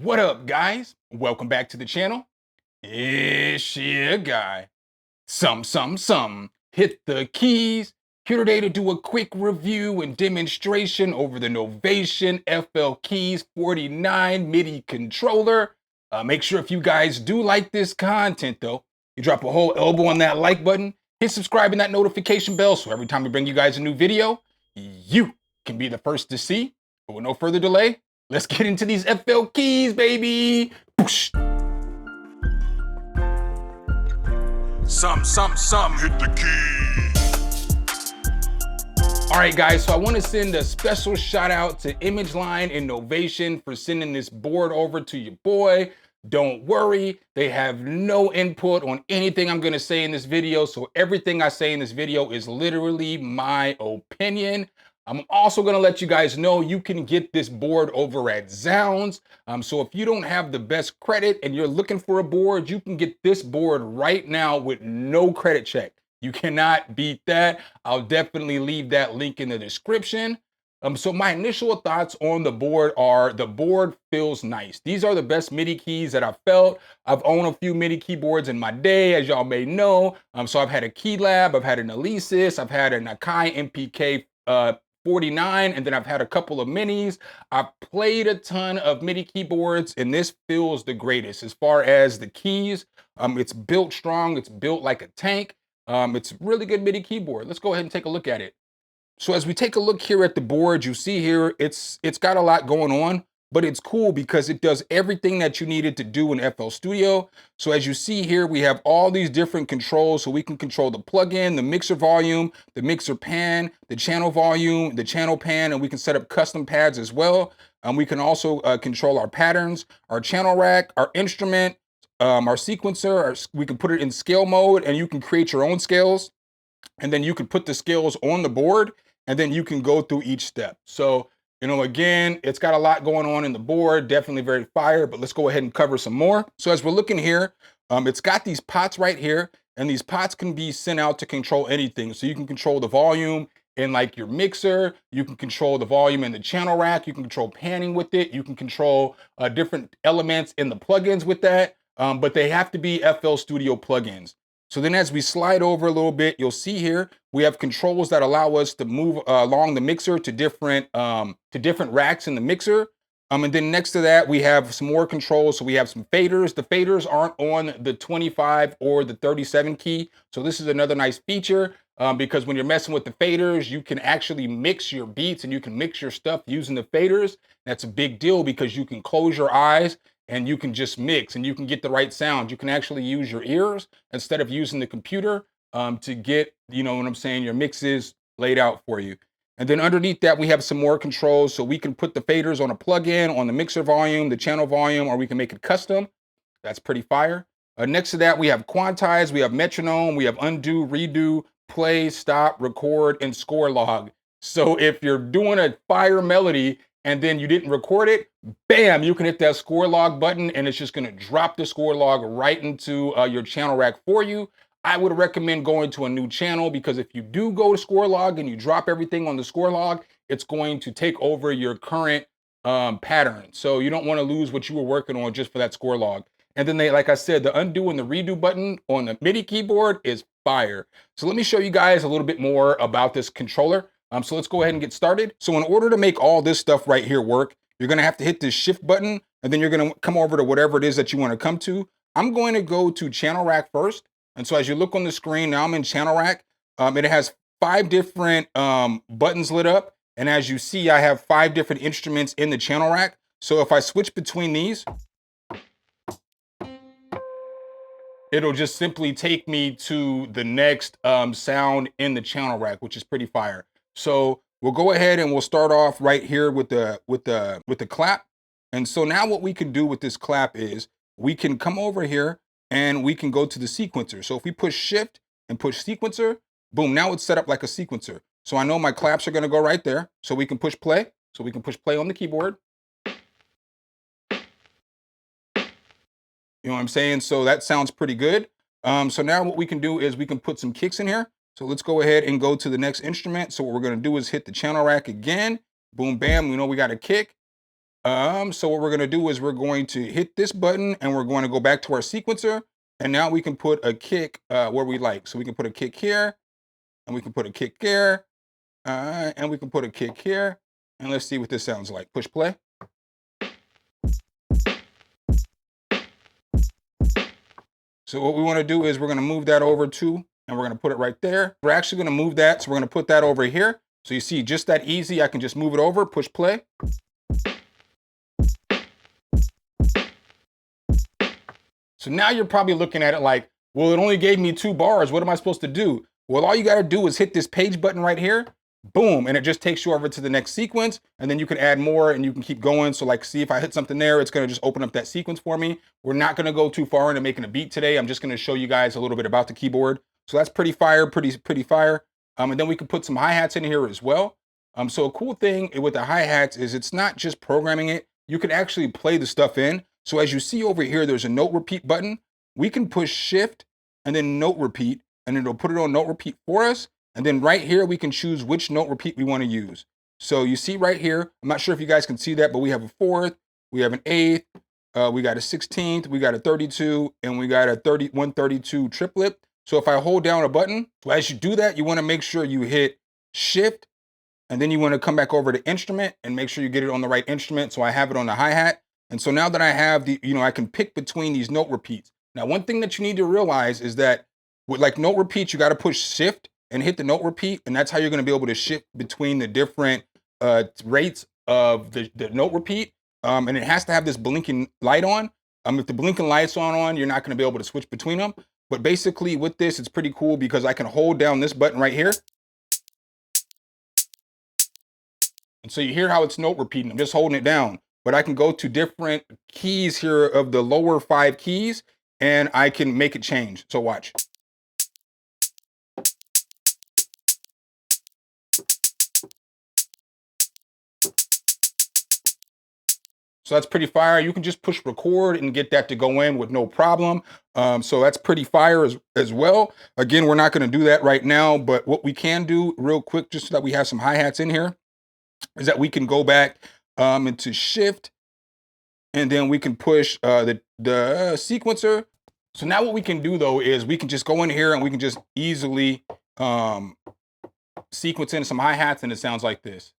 What up, guys? Welcome back to the channel. It's your guy. Hit the keys. Here today to do a quick review and demonstration over the Novation FL Keys 49 MIDI controller. Make sure if you guys do like this content though, you drop a whole elbow on that like button, hit subscribe and that notification bell so every time we bring you guys a new video, you can be the first to see. But with no further delay, let's get into these FL keys, baby. Boosh. Hit the key. All right, guys, so I want to send a special shout out to ImageLine and Novation for sending this board over to your boy. Don't worry, they have no input on anything I'm going to say in this video. So everything I say in this video is literally my opinion. I'm also going to let you guys know you can get this board over at Zounds. So if you don't have the best credit and you're looking for a board, you can get this board right now with no credit check. You cannot beat that. I'll definitely leave that link in the description. So my initial thoughts on the board are the board feels nice. These are the best MIDI keys that I've felt. I've owned a few MIDI keyboards in my day, as y'all may know. So I've had a Keylab, I've had an Alesis, I've had an Akai MPK 49, and then I've had a couple of minis. I've played a ton of MIDI keyboards, and this feels the greatest as far as the keys. It's built strong, it's built like a tank. It's a really good MIDI keyboard. Let's go ahead and take a look at it. So as we take a look here at the board, you see here, it's got a lot going on, but it's cool because it does everything that you needed to do in FL Studio. So as you see here, we have all these different controls. So we can control the plugin, the mixer volume, the mixer pan, the channel volume, the channel pan, and we can set up custom pads as well. We can also control our patterns, our channel rack, our instrument, our sequencer. We can put it in scale mode and you can create your own scales. And then you can put the scales on the board and then you can go through each step. So, you know, again, it's got a lot going on in the board, definitely very fire, but let's go ahead and cover some more. So as we're looking here, it's got these pots right here, and these pots can be sent out to control anything. So you can control the volume in like your mixer, you can control the volume in the channel rack, you can control panning with it, you can control different elements in the plugins with that, but they have to be FL Studio plugins. So then as we slide over a little bit, you'll see here, we have controls that allow us to move along the mixer to different racks in the mixer. And then next to that, we have some more controls. So we have some faders. The faders aren't on the 25 or the 37 key. So this is another nice feature because when you're messing with the faders, you can actually mix your beats and you can mix your stuff using the faders. That's a big deal because you can close your eyes and you can just mix and you can get the right sound. You can actually use your ears instead of using the computer to get, you know what I'm saying, your mixes laid out for you. And then underneath that, we have some more controls. So we can put the faders on a plugin, on the mixer volume, the channel volume, or we can make it custom. That's pretty fire. Next to that, we have Quantize, we have metronome, we have undo, redo, play, stop, record, and score log. So if you're doing a fire melody and then you didn't record it, bam, you can hit that score log button and it's just gonna drop the score log right into your channel rack for you. I would recommend going to a new channel because if you do go to score log and you drop everything on the score log, it's going to take over your current pattern. So you don't wanna lose what you were working on just for that score log. And then like I said, the undo and the redo button on the MIDI keyboard is fire. So let me show you guys a little bit more about this controller. So let's go ahead and get started. So in order to make all this stuff right here work, you're gonna have to hit this shift button and then you're gonna come over to whatever it is that you wanna come to. I'm going to go to channel rack first. And so as you look on the screen, now I'm in channel rack. It has 5 different buttons lit up. And as you see, I have 5 different instruments in the channel rack. So if I switch between these, it'll just simply take me to the next sound in the channel rack, which is pretty fire. So we'll go ahead and we'll start off right here with the clap. And so now what we can do with this clap is we can come over here and we can go to the sequencer. So if we push shift and push sequencer, boom, now it's set up like a sequencer. So I know my claps are gonna go right there. So we can push play. So we can push play on the keyboard. You know what I'm saying? So that sounds pretty good. So now what we can do is we can put some kicks in here. So let's go ahead and go to the next instrument. So what we're gonna do is hit the channel rack again. Boom, bam, we know we got a kick. So what we're gonna do is we're going to hit this button and we're going to go back to our sequencer. And now we can put a kick where we like. So we can put a kick here, and we can put a kick there, and we can put a kick here. And let's see what this sounds like. Push play. So what we want to do is we're going to move that over to, and we're going to put it right there. We're actually going to move that. So we're going to put that over here. So you see, just that easy. I can just move it over, push play. So now you're probably looking at it like, well, it only gave me 2 bars. What am I supposed to do? Well, all you got to do is hit this page button right here. Boom. And it just takes you over to the next sequence. And then you can add more and you can keep going. So like, see if I hit something there, it's going to just open up that sequence for me. We're not going to go too far into making a beat today. I'm just going to show you guys a little bit about the keyboard. So that's pretty fire, pretty fire. And then we can put some hi-hats in here as well. So a cool thing with the hi-hats is it's not just programming it. You can actually play the stuff in. So as you see over here, there's a note repeat button. We can push shift and then note repeat, and it'll put it on note repeat for us. And then right here, we can choose which note repeat we want to use. So you see right here, I'm not sure if you guys can see that, but we have a 4th, we have an 8th, we got a 16th, we got a 32, and we got a 132 triplet. So if I hold down a button, so as you do that, you want to make sure you hit shift, and then you want to come back over to instrument and make sure you get it on the right instrument. So I have it on the hi-hat. And so now that I have the, I can pick between these note repeats. Now, one thing that you need to realize is that with like note repeats, you got to push shift and hit the note repeat. And that's how you're going to be able to shift between the different rates of the note repeat. And it has to have this blinking light on. If the blinking light's on, you're not going to be able to switch between them. But basically with this, it's pretty cool because I can hold down this button right here. And so you hear how it's note repeating. I'm just holding it down. But I can go to different keys here of the lower 5 keys, and I can make it change. So watch. So that's pretty fire. You can just push record and get that to go in with no problem. So that's pretty fire as well. Again, we're not going to do that right now, but what we can do real quick, just so that we have some hi-hats in here, is that we can go back into shift, and then we can push the sequencer. So now what we can do though is we can just go in here and we can just easily sequence in some hi-hats, and it sounds like this.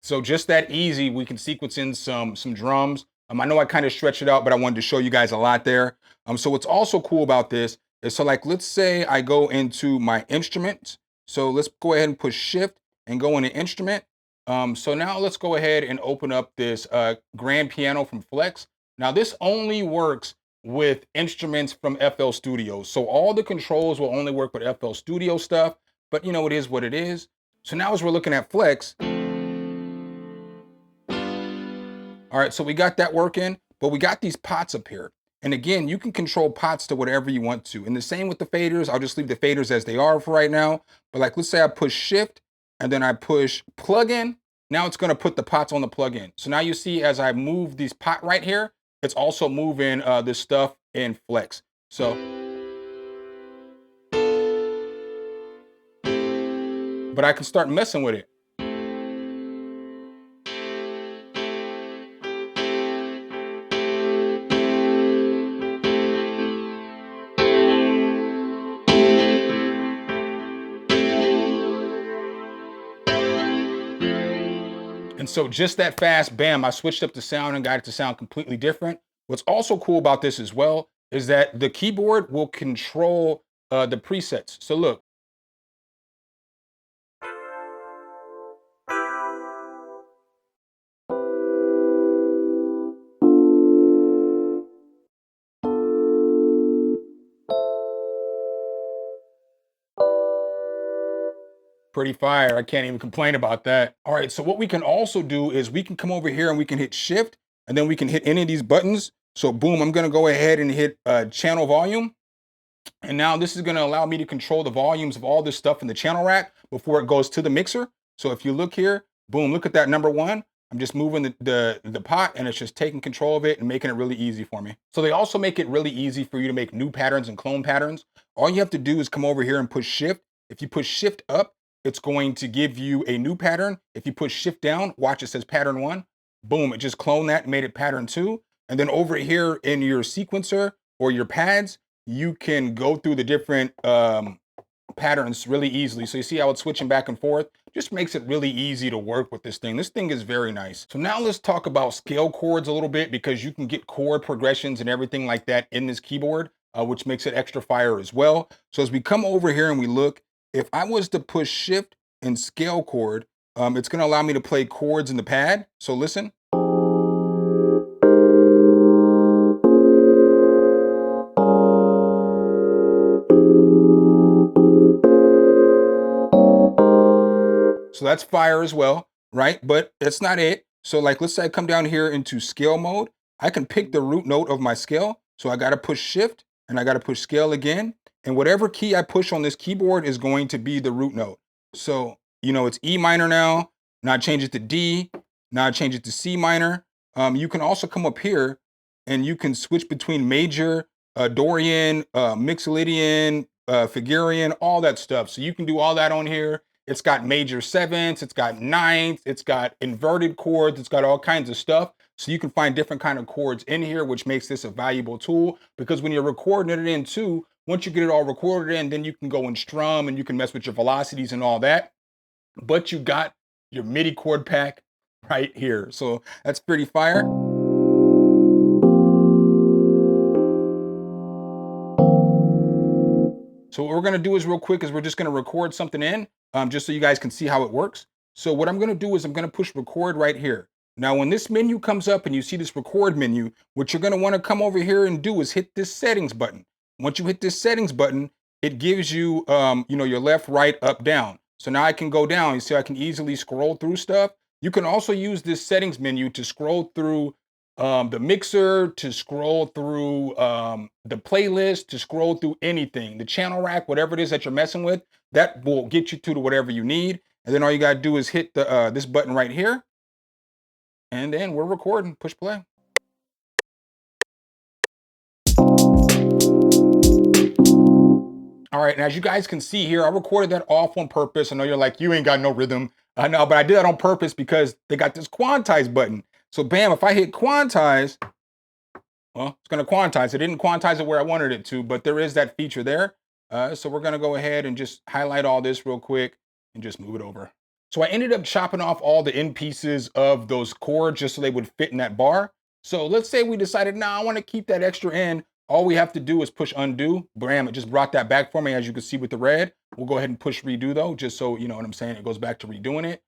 So just that easy, we can sequence in some drums. I know I kind of stretched it out, but I wanted to show you guys a lot there. So what's also cool about this is, so like, let's say I go into my instruments. So let's go ahead and push shift and go into instrument. So now let's go ahead and open up this grand piano from Flex. Now this only works with instruments from FL Studio. So all the controls will only work with FL Studio stuff, but it is what it is. So now as we're looking at Flex, all right, so we got that working, but we got these pots up here. And again, you can control pots to whatever you want to. And the same with the faders. I'll just leave the faders as they are for right now. But like, let's say I push shift and then I push plug-in. Now it's gonna put the pots on the plug-in. So now you see as I move this pot right here, it's also moving this stuff in Flex. So, but I can start messing with it. And so just that fast, bam, I switched up the sound and got it to sound completely different. What's also cool about this as well is that the keyboard will control the presets. So look. Pretty fire. I can't even complain about that. All right, so what we can also do is we can come over here and we can hit shift, and then we can hit any of these buttons. So boom, I'm gonna go ahead and hit channel volume. And now this is gonna allow me to control the volumes of all this stuff in the channel rack before it goes to the mixer. So if you look here, boom, look at that number 1. I'm just moving the pot, and it's just taking control of it and making it really easy for me. So they also make it really easy for you to make new patterns and clone patterns. All you have to do is come over here and push shift. If you push shift up, it's going to give you a new pattern. If you push shift down, watch, it says pattern 1. Boom, it just cloned that and made it pattern 2. And then over here in your sequencer or your pads, you can go through the different patterns really easily. So you see how it's switching back and forth? Just makes it really easy to work with this thing. This thing is very nice. So now let's talk about scale chords a little bit, because you can get chord progressions and everything like that in this keyboard, which makes it extra fire as well. So as we come over here and we look, if I was to push shift and scale chord, it's going to allow me to play chords in the pad. So listen. So that's fire as well, right? But that's not it. So like, let's say I come down here into scale mode. I can pick the root note of my scale. So I got to push shift and I got to push scale again. And whatever key I push on this keyboard is going to be the root note. So, you know, it's E minor now. Now I change it to D. Now I change it to C minor. You can also come up here and you can switch between major, Dorian, Mixolydian, Figurian, all that stuff. So you can do all that on here. It's got major sevenths, it's got ninths, it's got inverted chords, it's got all kinds of stuff. So you can find different kind of chords in here, which makes this a valuable tool, because when you're recording it in too, once you get it all recorded in, then you can go and strum and you can mess with your velocities and all that. But you got your MIDI chord pack right here. So that's pretty fire. So what we're going to do is real quick is we're just going to record something in, just so you guys can see how it works. So what I'm going to do is I'm going to push record right here. Now, when this menu comes up and you see this record menu, what you're going to want to come over here and do is hit this settings button. Once you hit this settings button, it gives you, you know, your left, right, up, down. So now I can go down. You see, I can easily scroll through stuff. You can also use this settings menu to scroll through the mixer, to scroll through the playlist, to scroll through anything, the channel rack, whatever it is that you're messing with, that will get you to whatever you need. And then all you got to do is hit the this button right here. And then we're recording. Push play. All right, and as you guys can see here, I recorded that off on purpose. I know you're like, you ain't got no rhythm. I know, but I did that on purpose because they got this quantize button. So bam, if I hit quantize, well, it's going to quantize. It didn't quantize it where I wanted it to, but there is that feature there. So we're going to go ahead and just highlight all this real quick and just move it over. So I ended up chopping off all the end pieces of those chords just so they would fit in that bar. So let's say we decided, nah, I want to keep that extra in. All we have to do is push undo. Bam, it just brought that back for me, as you can see with the red. We'll go ahead and push redo though, just so you know what I'm saying. It goes back to redoing it.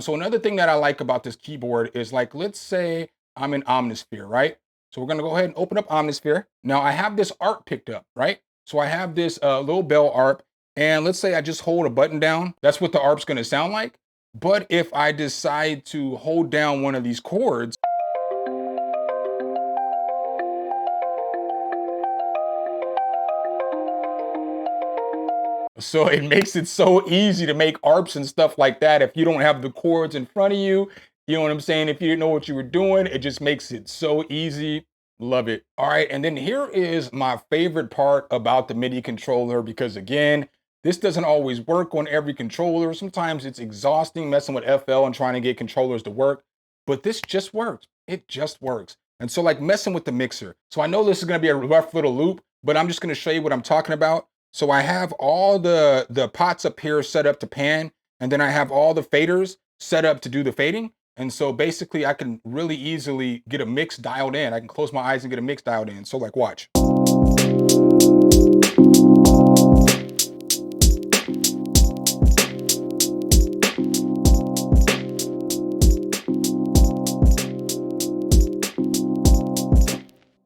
So another thing that I like about this keyboard is, like, let's say I'm in Omnisphere, right? So we're going to go ahead and open up Omnisphere. Now I have this ARP picked up, right? So I have this little bell ARP, and let's say I just hold a button down. That's what the ARP's going to sound like. But if I decide to hold down one of these chords, so it makes it so easy to make ARPs and stuff like that. If you don't have the chords in front of you, you know what I'm saying? If you didn't know what you were doing, it just makes it so easy. Love it. All right, and then here is my favorite part about the MIDI controller, because again, this doesn't always work on every controller. Sometimes it's exhausting messing with FL and trying to get controllers to work, but this just works. It just works. And so, like, messing with the mixer. So I know this is going to be a rough little loop, but I'm just going to show you what I'm talking about. So I have all the pots up here set up to pan, and then I have all the faders set up to do the fading. And so basically I can really easily get a mix dialed in. I can close my eyes and get a mix dialed in. So like, watch.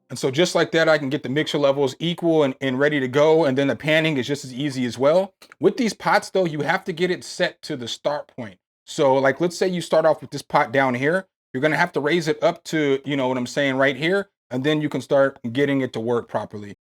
And so just like that, I can get the mixer levels equal and ready to go. And then the panning is just as easy as well. With these pots though, you have to get it set to the start point. So like, let's say you start off with this pot down here, you're gonna have to raise it up to, you know what I'm saying, right here. And then you can start getting it to work properly.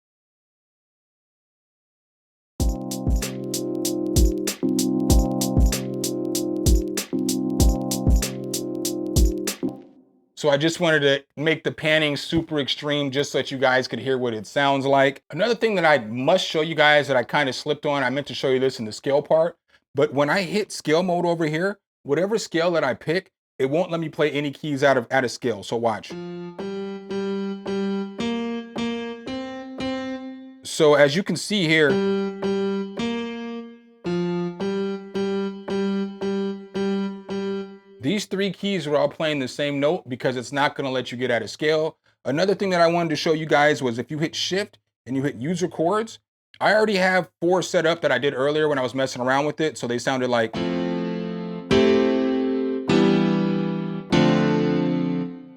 So I just wanted to make the panning super extreme just so that you guys could hear what it sounds like. Another thing that I must show you guys that I kind of slipped on, I meant to show you this in the scale part, But when I hit scale mode over here, whatever scale that I pick, it won't let me play any keys out of scale. So watch. So as you can see here, these three keys are all playing the same note because it's not going to let you get out of scale. Another thing that I wanted to show you guys was if you hit shift and you hit user chords, I already have 4 set up that I did earlier when I was messing around with it. So they sounded like.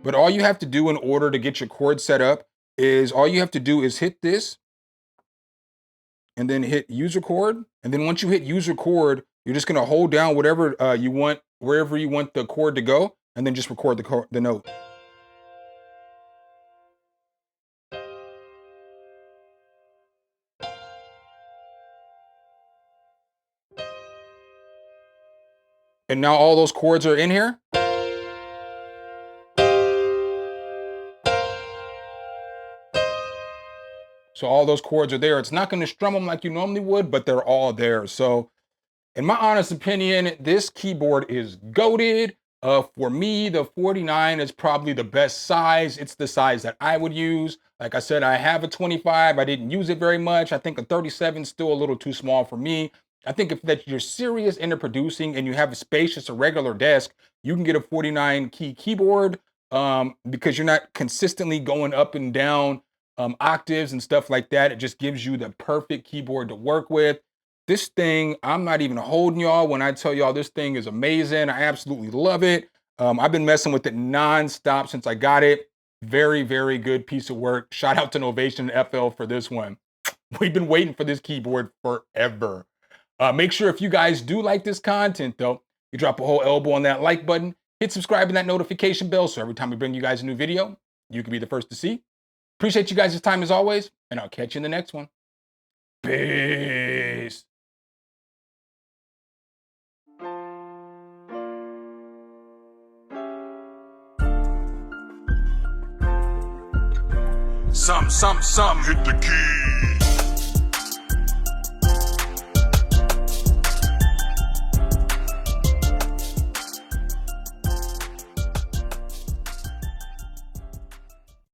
But all you have to do in order to get your chord set up is all you have to do is hit this and then hit user chord. And then once you hit user chord, you're just going to hold down whatever you want, wherever you want the chord to go, and then just record the note. And now all those chords are in here. So all those chords are there. It's not going to strum them like you normally would, but they're all there. So in my honest opinion, this keyboard is goated. For me, the 49 is probably the best size. It's the size that I would use. Like I said, I have a 25. I didn't use it very much. I think a 37 is still a little too small for me. I think if that you're serious into producing and you have a spacious, a regular desk, you can get a 49 key keyboard because you're not consistently going up and down octaves and stuff like that. It just gives you the perfect keyboard to work with. This thing, I'm not even holding y'all when I tell y'all this thing is amazing. I absolutely love it. I've been messing with it nonstop since I got it. Very, very good piece of work. Shout out to Novation FL for this one. We've been waiting for this keyboard forever. Make sure if you guys do like this content though, you drop a whole elbow on that like button, hit subscribe and that notification bell so every time we bring you guys a new video, you can be the first to see. Appreciate you guys' time as always, and I'll catch you in the next one. Peace. Some, hit the key.